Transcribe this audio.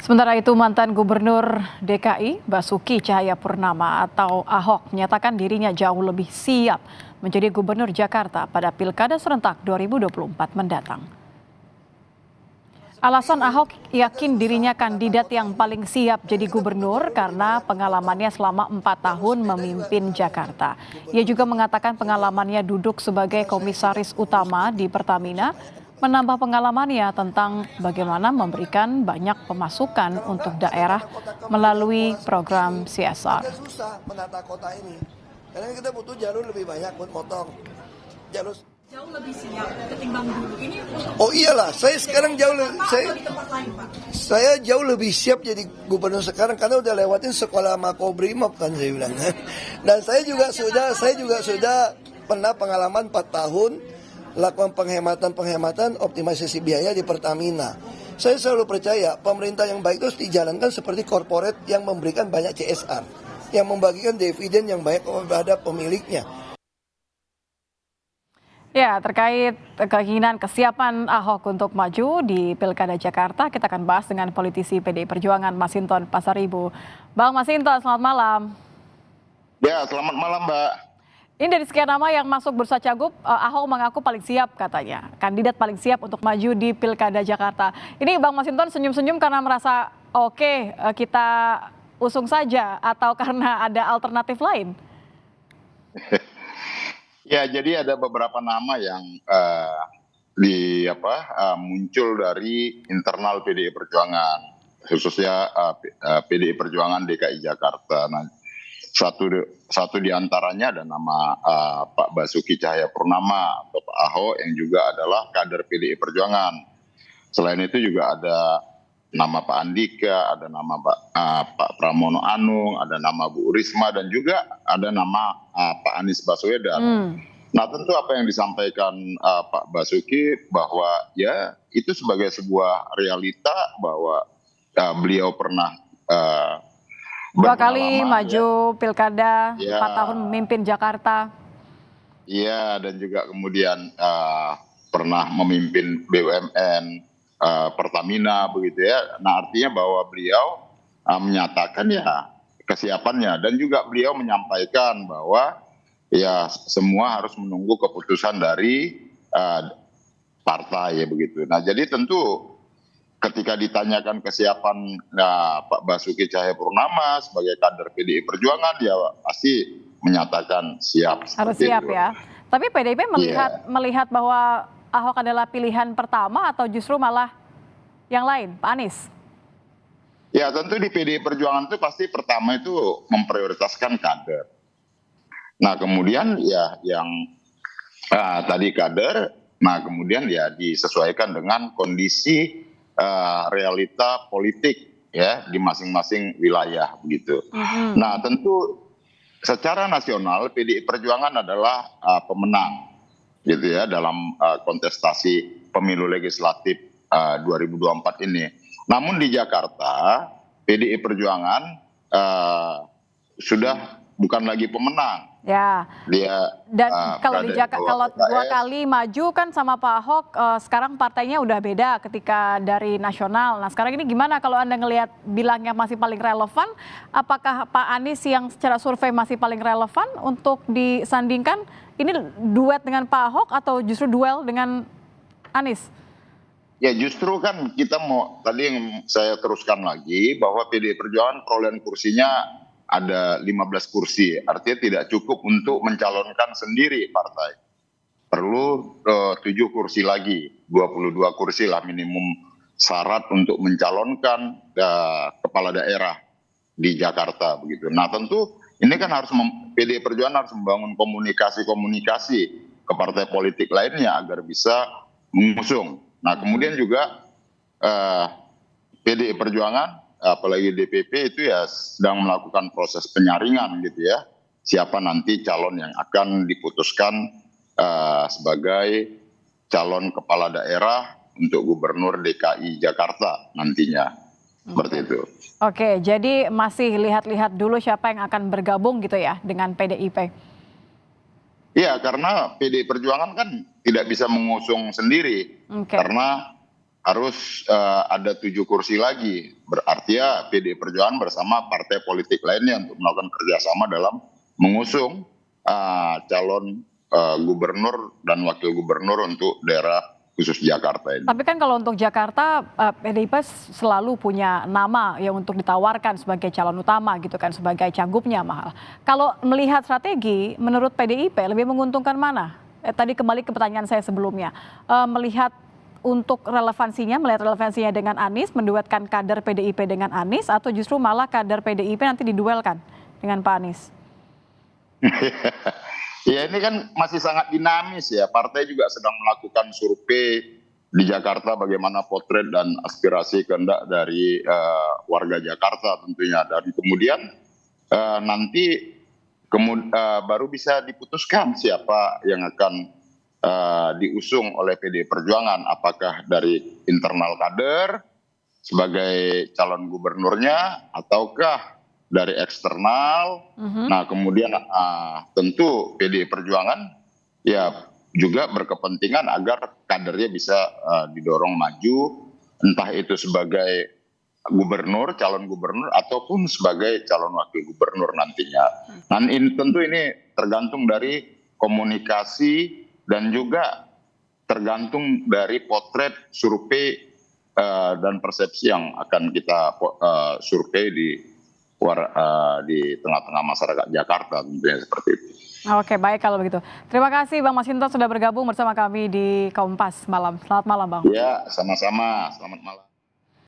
Sementara itu mantan Gubernur DKI Basuki Cahayapurnama atau Ahok menyatakan dirinya jauh lebih siap menjadi Gubernur Jakarta pada Pilkada serentak 2024 mendatang. Alasan Ahok yakin dirinya kandidat yang paling siap jadi gubernur karena pengalamannya selama 4 tahun memimpin Jakarta. Ia juga mengatakan pengalamannya duduk sebagai komisaris utama di Pertamina menambah pengalamannya tentang bagaimana memberikan banyak pemasukan untuk daerah melalui program CSR. Susah menata kota ini, karena kita butuh jalur lebih banyak buat motong. Jalur jauh lebih siap ketimbang dulu ini untuk oh iyalah, saya sekarang saya jauh lebih siap jadi gubernur sekarang karena udah lewatin sekolah Makobrimob kan saya bilang. Dan saya juga sudah pernah pengalaman 4 tahun lakukan penghematan optimalisasi biaya di Pertamina. Saya selalu percaya pemerintah yang baik itu harus dijalankan seperti korporat yang memberikan banyak CSR, yang membagikan dividen yang baik kepada pemiliknya. Ya, terkait keinginan kesiapan Ahok untuk maju di Pilkada Jakarta, kita akan bahas dengan politisi PDI Perjuangan Masinton Pasaribu. Bang Masinton, selamat malam. Ya, selamat malam, Mbak. Ini dari sekian nama yang masuk bursa cagup, Ahok mengaku paling siap katanya. Kandidat paling siap untuk maju di Pilkada Jakarta. Ini Bang Masinton senyum-senyum karena merasa oke, kita usung saja atau karena ada alternatif lain? Ya, jadi ada beberapa nama yang muncul dari internal PDI Perjuangan, khususnya PDI Perjuangan DKI Jakarta. Nah, satu di antaranya ada nama Pak Basuki Cahayapurnama atau Pak Ahok yang juga adalah kader PDI Perjuangan. Selain itu juga ada nama Pak Andika, ada nama Pak Pramono Anung, ada nama Bu Risma, dan juga ada nama Pak Anies Baswedan. Nah, tentu apa yang disampaikan Pak Basuki bahwa ya itu sebagai sebuah realita bahwa beliau pernah 2 kali maju pilkada, 4 tahun memimpin Jakarta. Iya, dan juga kemudian pernah memimpin BUMN. Pertamina begitu ya. Nah, artinya bahwa beliau menyatakan ya kesiapannya, dan juga beliau menyampaikan bahwa ya semua harus menunggu keputusan dari partai ya begitu. Nah, jadi tentu ketika ditanyakan kesiapan Pak Basuki Cahayapurnama sebagai kader PDI Perjuangan, dia pasti menyatakan siap. Harus siap itu. Ya. Tapi PDIP melihat bahwa Ahok adalah pilihan pertama atau justru malah yang lain, Pak Anies? Ya, tentu di PDI Perjuangan itu pasti pertama itu memprioritaskan kader. Nah, kemudian ya yang tadi kader, nah kemudian ya disesuaikan dengan kondisi realita politik ya di masing-masing wilayah begitu. Nah, tentu secara nasional PDI Perjuangan adalah pemenang gitu ya dalam kontestasi pemilu legislatif 2024 ini. Namun di Jakarta PDI Perjuangan sudah bukan lagi pemenang. Ya. Dan kalau di Jakarta, kalau 2 kali maju kan sama Pak Ahok, sekarang partainya udah beda ketika dari nasional. Nah, sekarang ini gimana kalau Anda ngelihat bilangnya masih paling relevan? Apakah Pak Anies yang secara survei masih paling relevan untuk disandingkan? Ini duet dengan Pak Ahok atau justru duel dengan Anies? Ya, justru kan kita mau, tadi yang saya teruskan lagi bahwa PDI Perjuangan perolehan kursinya ada 15 kursi, artinya tidak cukup untuk mencalonkan sendiri partai. Perlu 7 kursi lagi, 22 kursi lah minimum syarat untuk mencalonkan kepala daerah di Jakarta begitu. Nah, tentu ini kan harus PDI Perjuangan harus membangun komunikasi ke partai politik lainnya agar bisa mengusung. Nah, kemudian juga PDI Perjuangan apalagi DPP itu ya sedang melakukan proses penyaringan gitu ya. Siapa nanti calon yang akan diputuskan sebagai calon kepala daerah untuk Gubernur DKI Jakarta nantinya. Seperti itu. Oke, jadi masih lihat-lihat dulu siapa yang akan bergabung gitu ya dengan PDIP. Iya, karena PDI Perjuangan kan tidak bisa mengusung sendiri. Karena harus ada 7 kursi lagi. Berarti ya PDI Perjuangan bersama partai politik lainnya untuk melakukan kerjasama dalam mengusung calon gubernur dan wakil gubernur untuk daerah khusus Jakarta ini. Tapi kan kalau untuk Jakarta, PDIP selalu punya nama yang untuk ditawarkan sebagai calon utama gitu kan, sebagai cagupnya mahal. Kalau melihat strategi, menurut PDIP lebih menguntungkan mana? Tadi kembali ke pertanyaan saya sebelumnya, melihat untuk melihat relevansinya dengan Anies, menduetkan kader PDIP dengan Anies, atau justru malah kader PDIP nanti diduelkan dengan Pak Anies? Ya ini kan masih sangat dinamis ya. Partai juga sedang melakukan survei di Jakarta bagaimana potret dan aspirasi kehendak dari warga Jakarta tentunya. Dan kemudian nanti baru bisa diputuskan siapa yang akan diusung oleh PDI Perjuangan. Apakah dari internal kader sebagai calon gubernurnya ataukah dari eksternal. Nah kemudian tentu PDI Perjuangan ya juga berkepentingan agar kadernya bisa didorong maju, entah itu sebagai gubernur, calon gubernur ataupun sebagai calon wakil gubernur nantinya. Dan tentu ini tergantung dari komunikasi dan juga tergantung dari potret survei dan persepsi yang akan kita survei di tengah-tengah masyarakat Jakarta tentunya seperti itu. Oke, baik kalau begitu. Terima kasih Bang Masinton sudah bergabung bersama kami di Kompas malam. Selamat malam Bang. Ya, sama-sama. Selamat malam.